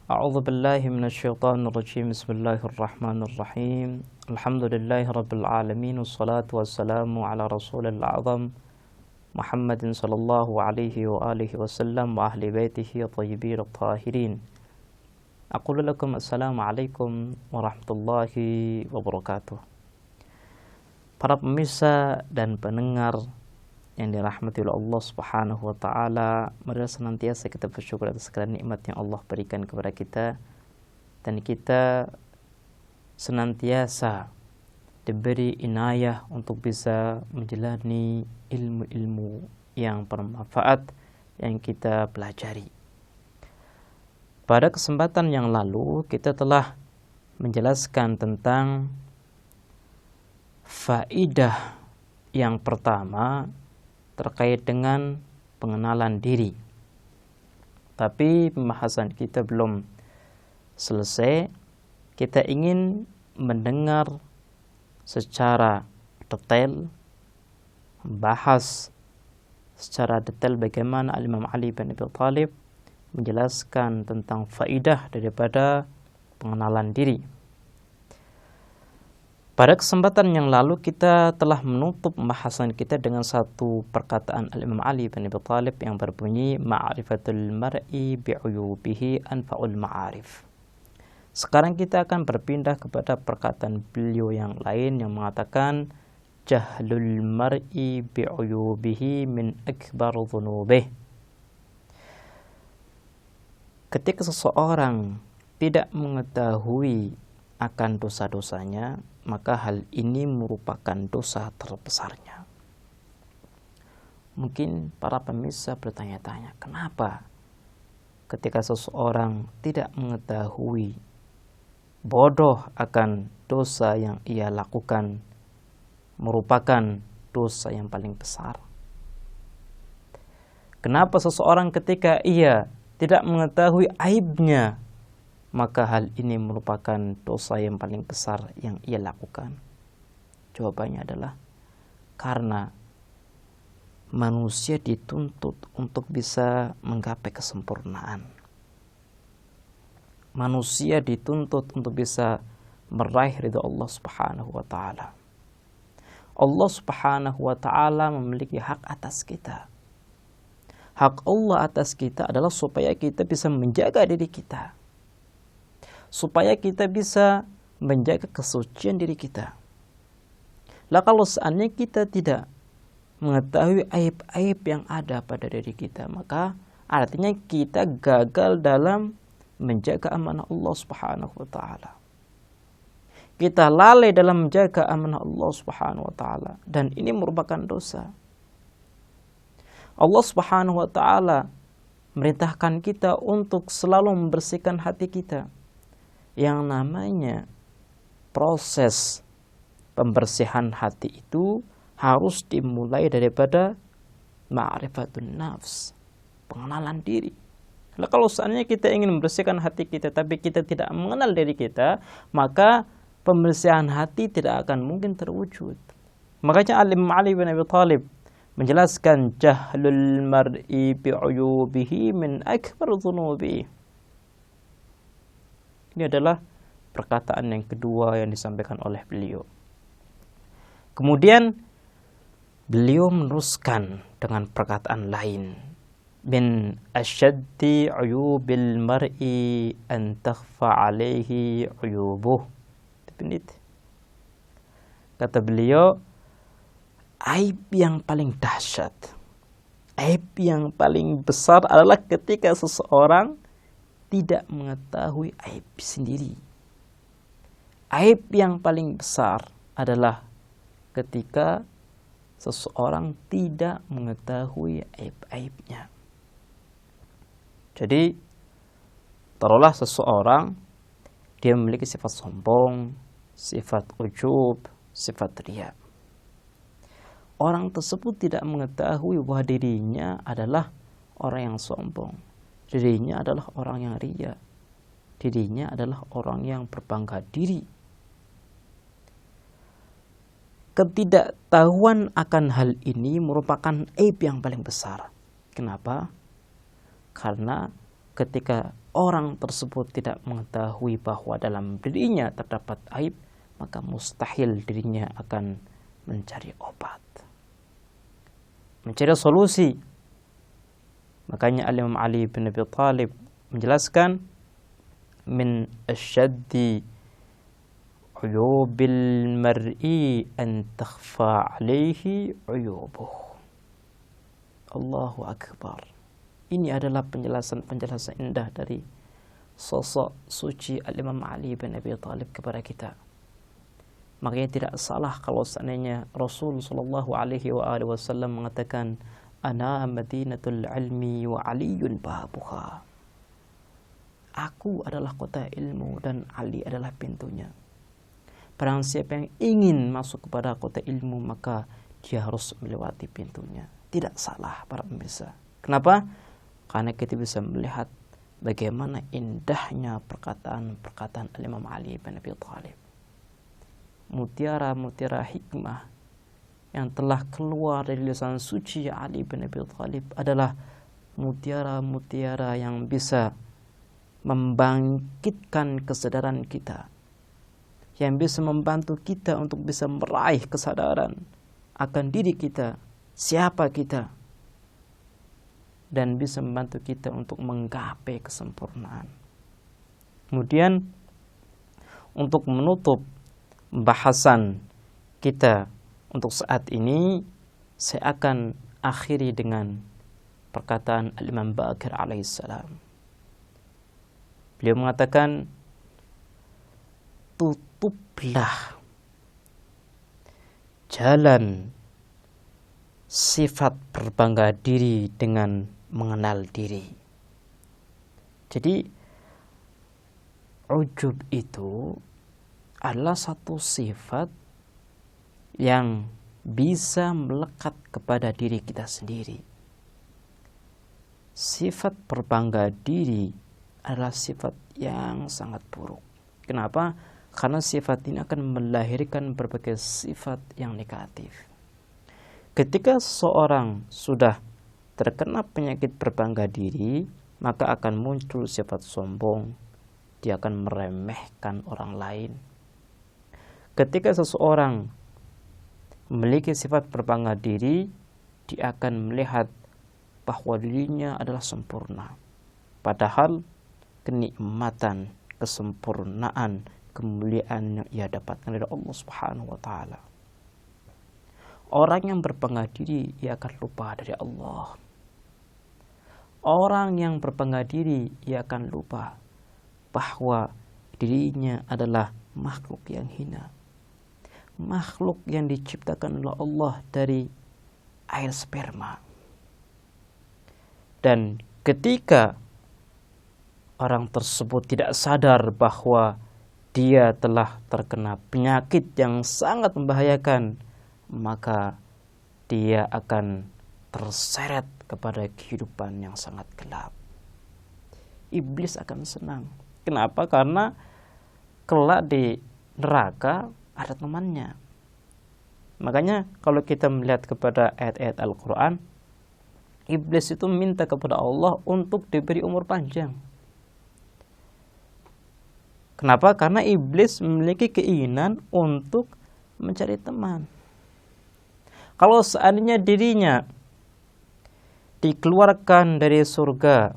أعوذ بالله من الشيطان الرجيم بسم الله الرحمن الرحيم الحمد لله رب العالمين والصلاة والسلام على رسول الأعظم محمد صلى الله عليه وآله وسلم وأهل بيته الطيبين الطاهرين أقول لكم السلام عليكم ورحمة الله وبركاته. Para pemirsa dan pendengar yang dirahmati oleh Allah Subhanahu wa taala, marilah senantiasa kita bersyukur atas segala nikmat yang Allah berikan kepada kita, dan kita senantiasa diberi inayah untuk bisa menjalani ilmu-ilmu yang bermanfaat yang kita pelajari. Pada kesempatan yang lalu kita telah menjelaskan tentang faidah yang pertama terkait dengan pengenalan diri. Tapi pembahasan kita belum selesai. Kita ingin mendengar secara detail, membahas secara detail bagaimana Imam Ali bin Abi Thalib menjelaskan tentang faidah daripada pengenalan diri. Pada kesempatan yang lalu kita telah menutup pembahasan kita dengan satu perkataan Imam Ali bin Abi Thalib yang berbunyi ma'rifatul mar'i bi'uyubihi anfa'ul ma'arif. Sekarang kita akan berpindah kepada perkataan beliau yang lain yang mengatakan jahlul mar'i bi'uyubihi min akbar dhunubih. Ketika seseorang tidak mengetahui akan dosa-dosanya, maka hal ini merupakan dosa terbesarnya. Mungkin para pemirsa bertanya-tanya, kenapa ketika seseorang tidak mengetahui, bodoh akan dosa yang ia lakukan, merupakan dosa yang paling besar? Kenapa seseorang ketika ia tidak mengetahui aibnya, maka hal ini merupakan dosa yang paling besar yang ia lakukan? Jawabannya adalah karena manusia dituntut untuk bisa menggapai kesempurnaan. Manusia dituntut untuk bisa meraih ridha Allah Subhanahu wa taala. Allah Subhanahu wa taala memiliki hak atas kita. Hak Allah atas kita adalah supaya kita bisa menjaga diri kita, supaya kita bisa menjaga kesucian diri kita. Lah kalau seandainya kita tidak mengetahui aib-aib yang ada pada diri kita, maka artinya kita gagal dalam menjaga amanah Allah Subhanahu wa taala. Kita lalai dalam menjaga amanah Allah Subhanahu wa taala, dan ini merupakan dosa. Allah Subhanahu wa taala merintahkan kita untuk selalu membersihkan hati kita. Yang namanya proses pembersihan hati itu harus dimulai daripada ma'rifatun nafs, pengenalan diri. Nah, kalau seandainya kita ingin membersihkan hati kita tapi kita tidak mengenal diri kita, maka pembersihan hati tidak akan mungkin terwujud. Makanya Imam Ali bin Abi Thalib menjelaskan jahlul mar'i bi'uyubihi min akbar dhunubi. Ini adalah perkataan yang kedua yang disampaikan oleh beliau. Kemudian beliau meneruskan dengan perkataan lain, min asyaddi uyubil mar'i an takhfa alaihi uyubuh. Kata beliau, aib yang paling dahsyat, aib yang paling besar adalah ketika seseorang tidak mengetahui aib sendiri. Aib yang paling besar adalah ketika seseorang tidak mengetahui aib-aibnya. Jadi, taruhlah seseorang dia memiliki sifat sombong, sifat ujub, sifat riya. Orang tersebut tidak mengetahui bahwa dirinya adalah orang yang sombong, dirinya adalah orang yang riya, dirinya adalah orang yang berbangga diri. Ketidaktahuan akan hal ini merupakan aib yang paling besar. Kenapa? Karena ketika orang tersebut tidak mengetahui bahwa dalam dirinya terdapat aib, maka mustahil dirinya akan mencari obat, mencari solusi. Makanya Imam Ali bin Abi Thalib menjelaskan, min asyaddi uyubil mar'i an takhfa alaihi uyubuh. Allahu Akbar. Ini adalah penjelasan indah dari sosok suci Imam Ali bin Abi Thalib kepada kita. Makanya tidak salah kalau seandainya Rasul sallallahu alaihi wasallam mengatakan, ana madinatul ilmi wa aliyun babuha. Aku adalah kota ilmu dan Ali adalah pintunya. Barang siapa yang ingin masuk kepada kota ilmu, maka dia harus melewati pintunya. Tidak salah para pemirsa. Kenapa? Karena kita bisa melihat bagaimana indahnya perkataan Imam Ali bin Abi Thalib. Mutiara-mutiara hikmah yang telah keluar dari lisan suci Ali bin Abi Thalib adalah mutiara-mutiara yang bisa membangkitkan kesadaran kita, yang bisa membantu kita untuk bisa meraih kesadaran akan diri kita, siapa kita, dan bisa membantu kita untuk menggapai kesempurnaan. Kemudian untuk menutup bahasan kita untuk saat ini, saya akan akhiri dengan perkataan Imam Baqir alaihissalam. Beliau mengatakan, tutuplah jalan sifat berbangga diri dengan mengenal diri. Jadi ujub itu adalah satu sifat yang bisa melekat kepada diri kita sendiri. Sifat berbangga diri adalah sifat yang sangat buruk. Kenapa? Karena sifat ini akan melahirkan berbagai sifat yang negatif. Ketika seseorang sudah terkena penyakit berbangga diri, maka akan muncul sifat sombong. Dia akan meremehkan orang lain. Ketika seseorang memiliki sifat berbangga diri, dia akan melihat bahwa dirinya adalah sempurna. Padahal kenikmatan, kesempurnaan, kemuliaan yang ia dapatkan dari Allah Subhanahu wa taala. Orang yang berbangga diri, ia akan lupa dari Allah. Orang yang berbangga diri, ia akan lupa bahwa dirinya adalah makhluk yang hina, makhluk yang diciptakan oleh Allah dari air sperma. Dan ketika orang tersebut tidak sadar bahwa dia telah terkena penyakit yang sangat membahayakan, maka dia akan terseret kepada kehidupan yang sangat gelap. Iblis akan senang. Kenapa? Karena kelak di neraka ada temannya. Makanya kalau kita melihat kepada ayat-ayat Al-Quran, iblis itu minta kepada Allah untuk diberi umur panjang. Kenapa? Karena iblis memiliki keinginan untuk mencari teman. Kalau seandainya dirinya dikeluarkan dari surga,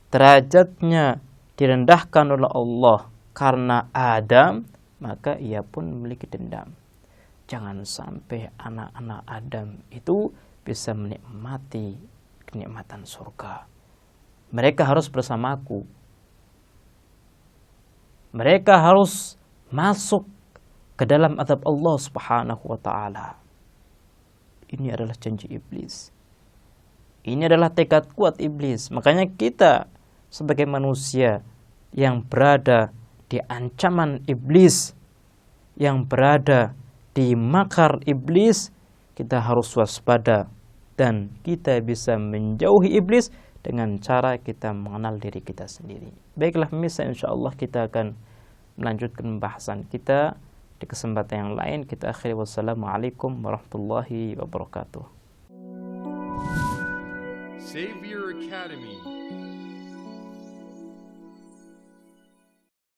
derajatnya direndahkan oleh Allah karena Adam, maka ia pun memiliki dendam. Jangan sampai anak-anak Adam itu bisa menikmati kenikmatan surga. Mereka harus bersamaku. Mereka harus masuk ke dalam azab Allah Subhanahu wa taala. Ini adalah janji iblis. Ini adalah tekad kuat iblis. Makanya kita sebagai manusia yang berada di ancaman iblis, yang berada di makar iblis, kita harus waspada dan kita bisa menjauhi iblis dengan cara kita mengenal diri kita sendiri. Baiklah pemirsa, insyaallah kita akan melanjutkan pembahasan kita di kesempatan yang lain. Kita akhiri, wassalamualaikum warahmatullahi wabarakatuh. Savior Academy